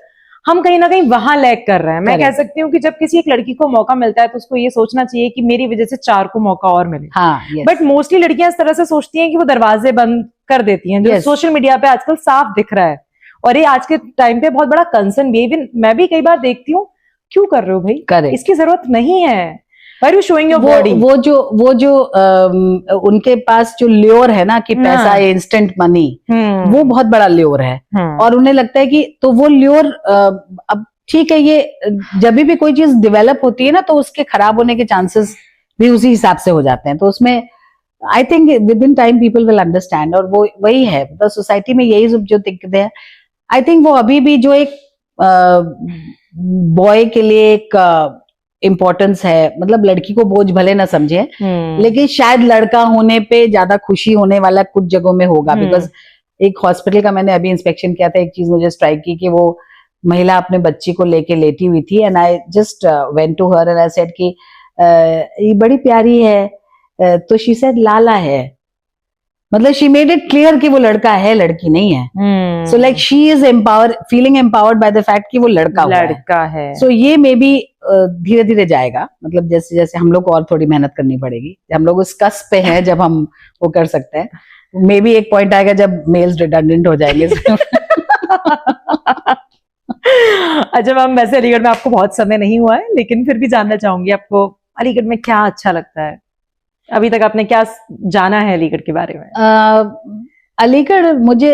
Speaker 2: हम कहीं ना कहीं वहां लैग कर रहे हैं। मैं कह
Speaker 3: Correct.
Speaker 2: सकती हूँ कि जब किसी एक लड़की को मौका मिलता है तो उसको ये सोचना चाहिए कि मेरी वजह से 4 को मौका और मिले।
Speaker 3: हाँ, yes.
Speaker 2: बट मोस्टली लड़कियां इस तरह से सोचती हैं कि वो दरवाजे बंद कर देती हैं, जो
Speaker 3: Yes.
Speaker 2: सोशल मीडिया पे आजकल साफ दिख रहा है। और ये आज के टाइम पे बहुत बड़ा कंसर्न भी है। इवन मैं भी कई बार देखती हूँ, क्यों कर रहे हो भाई,
Speaker 3: Correct.
Speaker 2: इसकी जरूरत नहीं है। Why are you showing your body?
Speaker 3: वो जो उनके पास जो ल्योर है ना कि पैसा इंस्टेंट मनी, वो बहुत बड़ा ल्योर है। और उन्हें लगता है कि तो वो ल्योर, अब ठीक है, ये जब भी कोई चीज डेवलप होती है ना तो उसके खराब होने के चांसेस भी उसी हिसाब से हो जाते हैं। तो उसमें I think with in time people will understand. और वो वही है, तो सोसाइटी में यही जो दिक्कतें हैं, आई थिंक वो अभी भी जो एक बॉय के लिए एक इम्पोर्टेंस है, मतलब लड़की को बोझ भले ना समझे, लेकिन शायद लड़का होने पे ज्यादा खुशी होने वाला कुछ जगहों में होगा। बिकॉज एक हॉस्पिटल का मैंने अभी इंस्पेक्शन किया था, एक चीज मुझे स्ट्राइक की कि वो महिला अपने बच्ची को लेके लेटी हुई थी, and I just went to her and I said कि ये बड़ी प्यारी है, तो शी सेड लाला है। मतलब शी मेड इट क्लियर कि वो लड़का है, लड़की नहीं है। So like she is empower, feeling empowered by the fact कि वो लड़का
Speaker 2: है।
Speaker 3: सो ये मे बी धीरे धीरे जाएगा। मतलब जैसे जैसे हम लोग को और थोड़ी मेहनत करनी पड़ेगी, हम लोग उस कस्प पे हैं जब हम वो कर सकते हैं। मे बी एक पॉइंट आएगा जब मेल्स रिडंडेंट हो जाएंगे।
Speaker 2: अच्छा मैम, वैसे अलीगढ़ में आपको बहुत समय नहीं हुआ है, लेकिन फिर भी जानना चाहूंगी आपको अलीगढ़ में क्या अच्छा लगता है? अभी तक आपने क्या जाना है अलीगढ़ के बारे में?
Speaker 3: अलीगढ़ मुझे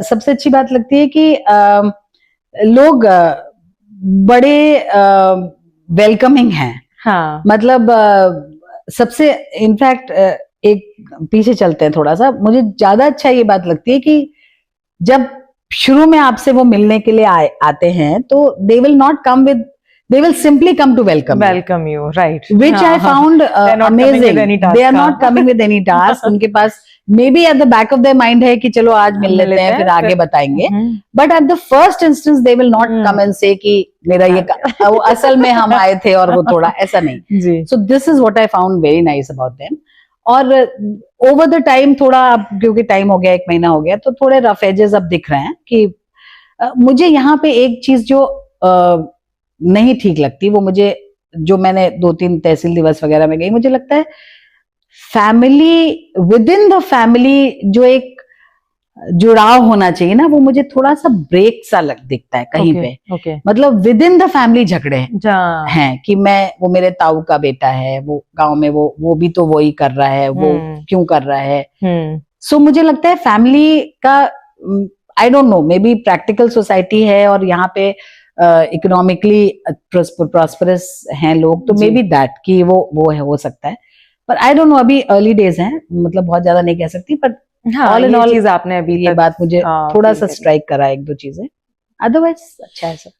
Speaker 3: सबसे अच्छी बात लगती है कि लोग बड़े वेलकमिंग हैं।
Speaker 2: हाँ।
Speaker 3: मतलब सबसे इनफैक्ट एक पीछे चलते हैं थोड़ा सा, मुझे ज्यादा अच्छा ये बात लगती है कि जब शुरू में आपसे वो मिलने के लिए आते हैं तो they will not come with, they will simply come to welcome
Speaker 2: you, right?
Speaker 3: Which I found amazing. They are not coming with any task. उनके पास maybe at the back of their mind है कि चलो आज मिल लेते हैं, फिर आगे बताएंगे। But at the first instance they will not come and say कि मेरा ये असल में हम आए थे और वो थोड़ा ऐसा नहीं। So this is what I found very nice about them. और over the time थोड़ा, अब क्योंकि टाइम हो गया, 1 महीना हो गया, तो थोड़े रफ एजेस अब दिख रहे हैं कि मुझे यहाँ पे एक चीज जो नहीं ठीक लगती, वो मुझे, जो मैंने 2-3 तहसील दिवस वगैरह में गई, मुझे लगता है family, with in the family जो एक जुड़ाव होना चाहिए ना, वो मुझे थोड़ा सा ब्रेक सा दिखता है कहीं पे। मतलब विद इन द फैमिली झगड़े हैं कि वो मेरे ताऊ का बेटा है, वो गांव में वो भी तो वही कर रहा है, वो क्यों कर रहा है। सो मुझे लगता है फैमिली का, I don't know, may be practical society है और यहाँ पे इकोनॉमिकली प्रॉस्परस हैं लोग, तो मे बी दैट कि वो है, हो सकता है। पर आई डोंट नो, अभी अर्ली डेज हैं, मतलब बहुत ज्यादा नहीं कह सकती। पर ऑल इन ऑल चीज आपने अभी ये बात मुझे थोड़ा सा स्ट्राइक करा, 1-2 चीजें, अदरवाइज अच्छा है सब।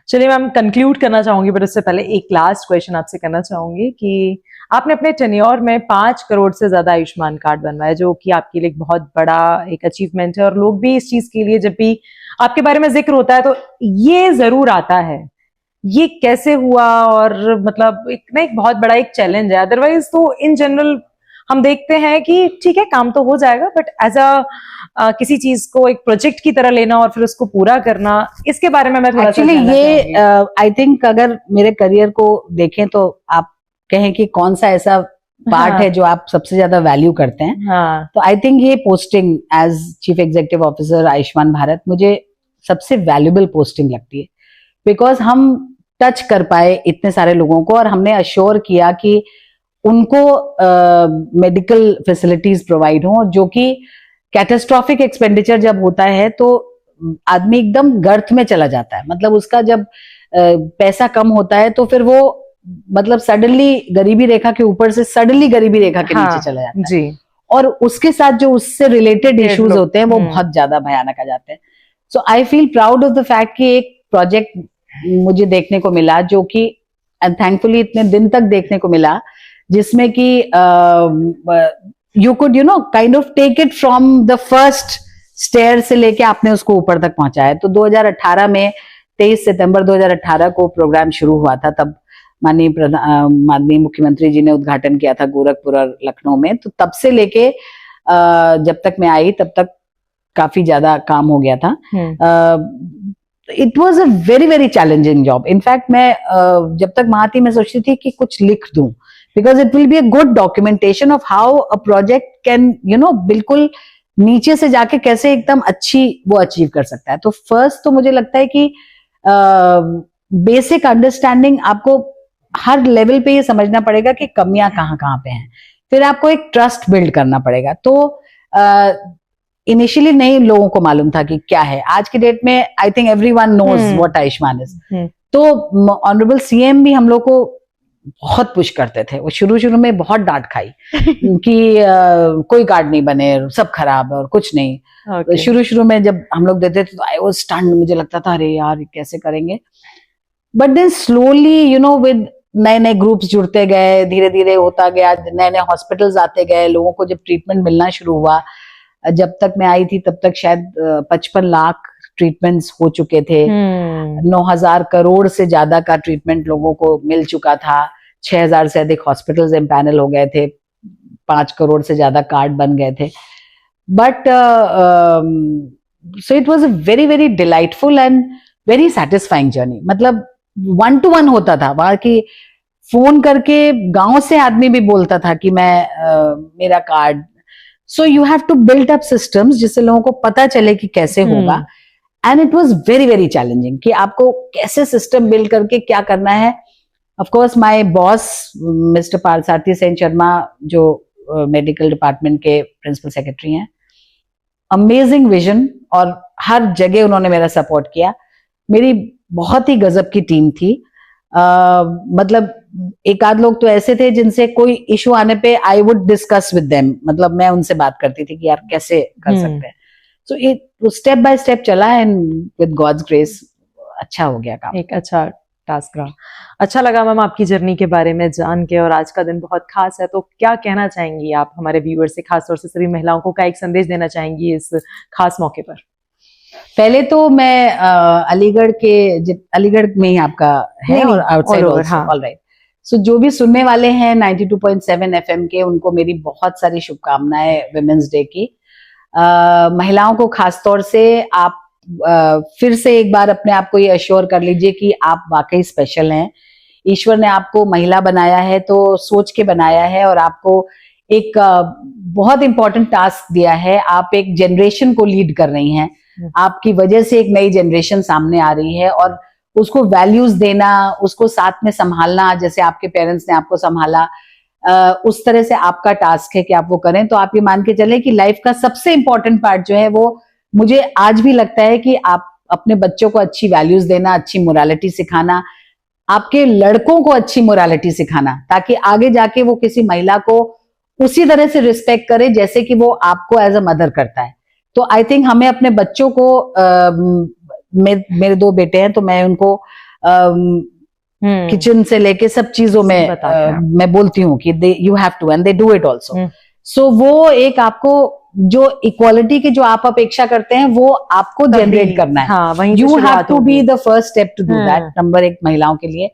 Speaker 2: चलिए मैम, कंक्लूड करना चाहूंगी, पर उससे पहले एक लास्ट क्वेश्चन आपसे करना चाहूंगी कि आपने अपने टेन्योर में 5 करोड़ से ज्यादा आयुष्मान कार्ड बनवाए, जो कि आपके लिए एक बहुत बड़ा एक अचीवमेंट है, और लोग भी इस चीज के लिए जब भी आपके बारे में जिक्र होता है तो ये जरूर आता है, ये कैसे हुआ, और मतलब एक बहुत बड़ा एक चैलेंज है। अदरवाइज तो इन जनरल हम देखते हैं कि ठीक है, काम तो हो जाएगा, बट एज किसी चीज को एक प्रोजेक्ट की तरह लेना और फिर उसको पूरा करना, इसके बारे में मैं थोड़ा सा जानना चाहूंगी।
Speaker 3: आई थिंक अगर मेरे करियर को देखें तो आप कहें कि कौन सा ऐसा पार्ट है जो आप सबसे ज्यादा वैल्यू करते हैं, तो आई थिंक ये posting as chief executive officer Ayushman Bharat मुझे सबसे वैल्यूएबल पोस्टिंग लगती है। बिकॉज हम टच कर पाए इतने सारे लोगों को, और हमने अश्योर किया कि उनको मेडिकल फैसिलिटीज प्रोवाइड हो, जो कि कैटास्ट्रॉफिक एक्सपेंडिचर जब होता है तो आदमी एकदम गर्त में चला जाता है। मतलब उसका जब पैसा कम होता है तो फिर वो मतलब सडनली गरीबी रेखा के ऊपर से सडनली गरीबी रेखा के नीचे चला जाता है जी। और उसके साथ जो उससे रिलेटेड इश्यूज होते हैं वो बहुत ज्यादा भयानक आ जाते हैं। So I feel proud of the fact कि एक प्रोजेक्ट मुझे देखने को मिला जो कि एंड थैंकफुली इतने दिन तक देखने को मिला, जिसमें कि you could kind of take it from the first stair से लेके आपने उसको ऊपर तक पहुंचाया। तो 2018 में 23 सितंबर 2018 को प्रोग्राम शुरू हुआ था, तब माननीय मुख्यमंत्री जी ने उद्घाटन किया था गोरखपुर और लखनऊ में। तो तब से लेके जब तक मैं आई तब तक काफी ज्यादा काम हो गया था। It was a very very challenging job. In fact मैं जब तक वहां थी मैं सोचती थी कि कुछ लिख दूं, because it will be a good documentation of how a project can बिल्कुल नीचे से जाके कैसे एकदम अच्छी वो अचीव कर सकता है। तो फर्स्ट तो मुझे लगता है कि बेसिक अंडरस्टैंडिंग आपको हर लेवल पे ये समझना पड़ेगा कि कमियां कहाँ कहाँ पे हैं। फिर आपको एक ट्रस्ट बिल्ड करना पड़ेगा। तो इनिशियली नहीं लोगों को मालूम था कि क्या है। आज की डेट में I think everyone knows what Ayushman is. तो ऑनरेबल सीएम भी हम लोग को बहुत पुश करते थे। वो शुरू में बहुत डांट खाई कि कोई कार्ड नहीं बने, सब खराब है और कुछ नहीं। okay. शुरू में जब हम लोग देते थे तो आई वाज स्टन्ड, मुझे लगता था अरे यार कैसे करेंगे। बट देन स्लोली विद नए नए ग्रुप्स जुड़ते गए, धीरे धीरे होता गया, नए नए हॉस्पिटल्स आते गए, लोगों को जब ट्रीटमेंट मिलना शुरू हुआ। जब तक मैं आई थी तब तक शायद 55 लाख ट्रीटमेंट्स हो चुके थे। 9,000 करोड़ से ज्यादा का ट्रीटमेंट लोगों को मिल चुका था। 6,000 से अधिक हॉस्पिटल्स एम्पैनल हो गए थे। 5 करोड़ से ज्यादा कार्ड बन गए थे। But so it was a very very delightful and very satisfying journey. मतलब 1-to-1 होता था वहां की। फोन करके गांव से आदमी भी बोलता था कि मैं मेरा card. So you have to build up systems जिससे लोगों को पता चले कि कैसे होगा। And it was very very challenging कि आपको कैसे सिस्टम बिल्ड करके क्या करना है। Of course my boss mister Parthasarathy Sen Sharma जो मेडिकल डिपार्टमेंट के प्रिंसिपल सेक्रेटरी हैं, अमेजिंग विजन और हर जगह उन्होंने मेरा सपोर्ट किया। मेरी बहुत ही गजब की टीम थी। मतलब एक आध लोग तो ऐसे थे जिनसे कोई इशू आने पे I would discuss with them. मतलब मैं उनसे बात करती थी कि यार कैसे कर सकते हैं। So it step by step चला एंड विद गॉड्स ग्रेस अच्छा हो गया काम।
Speaker 1: एक अच्छा टास्क रहा। अच्छा लगा मैम आपकी जर्नी के बारे में जान के, और आज का दिन बहुत खास है। तो क्या कहना चाहेंगी आप हमारे व्यूअर्स से, खासतौर से सभी महिलाओं को, क्या एक संदेश देना चाहेंगी इस खास मौके पर?
Speaker 3: पहले तो मैं अलीगढ़ में ही आपका है और आउटसाइड आल्सो। ऑलराइट। सो जो भी सुनने वाले हैं 92.7 एफएम के, उनको मेरी बहुत सारी शुभकामनाएं विमेंस डे की। महिलाओं को खासतौर से आप फिर से एक बार अपने आप को ये अश्योर कर लीजिए कि आप वाकई स्पेशल हैं। ईश्वर ने आपको महिला बनाया है तो सोच के बनाया है, और आपको एक बहुत इंपॉर्टेंट टास्क दिया है। आप एक जनरेशन को लीड कर रही हैं। आपकी वजह से एक नई जनरेशन सामने आ रही है, और उसको वैल्यूज देना, उसको साथ में संभालना, जैसे आपके पेरेंट्स ने आपको संभाला, उस तरह से आपका टास्क है कि आप वो करें। तो आप ये मान के चले कि लाइफ का सबसे इंपॉर्टेंट पार्ट जो है वो मुझे आज भी लगता है कि आप अपने बच्चों को अच्छी वैल्यूज देना, अच्छी मोरालिटी सिखाना, आपके लड़कों को अच्छी मोरालिटी सिखाना, ताकि आगे जाके वो किसी महिला को उसी तरह से रिस्पेक्ट करे जैसे कि वो आपको एज अ मदर करता है। तो आई थिंक हमें अपने बच्चों को मेरे 2 बेटे हैं तो मैं उनको किचन से लेके सब चीजों में मैं बोलती हूँ कि you have to and they do it also. So वो एक आपको जो इक्वालिटी की जो आप अपेक्षा करते हैं वो आपको जनरेट करना है। You have to be the first step to do that. Number 1 महिलाओं के लिए।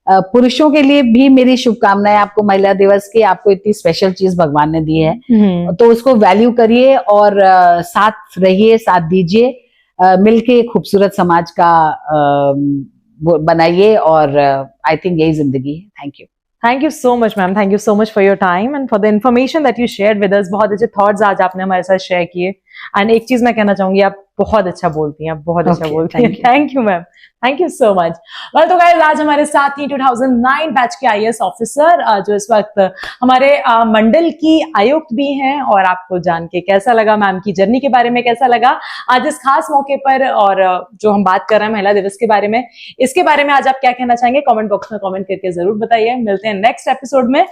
Speaker 3: पुरुषों के लिए भी मेरी शुभकामनाएं आपको महिला दिवस की। आपको इतनी स्पेशल चीज भगवान ने दी है तो उसको वैल्यू करिए और साथ रहिए, साथ दीजिए, मिलके खूबसूरत समाज का बनाइए, और आई थिंक यही जिंदगी है। Thank you.
Speaker 1: Thank you so much ma'am, thank you so much for your time and for the information that you shared with us. बहुत अच्छे थॉट्स आज आपने हमारे साथ शेयर किए। एंड एक चीज मैं कहना चाहूंगी, आप बहुत अच्छा बोलती हैं, आप बहुत अच्छा बोलती हैं। Thank you ma'am, thank you so much. Well तो गाइस, आज हमारे साथ ही 2009 बैच के आईएएस ऑफिसर जो इस वक्त हमारे मंडल की आयुक्त भी हैं। और आपको जान के कैसा लगा, मैम की जर्नी के बारे में कैसा लगा आज इस खास मौके पर, और जो हम बात कर रहे हैं महिला दिवस के बारे में, इसके बारे में आज आप क्या कहना चाहेंगे? कमेंट बॉक्स में कमेंट करके जरूर बताइए। मिलते हैं नेक्स्ट एपिसोड में।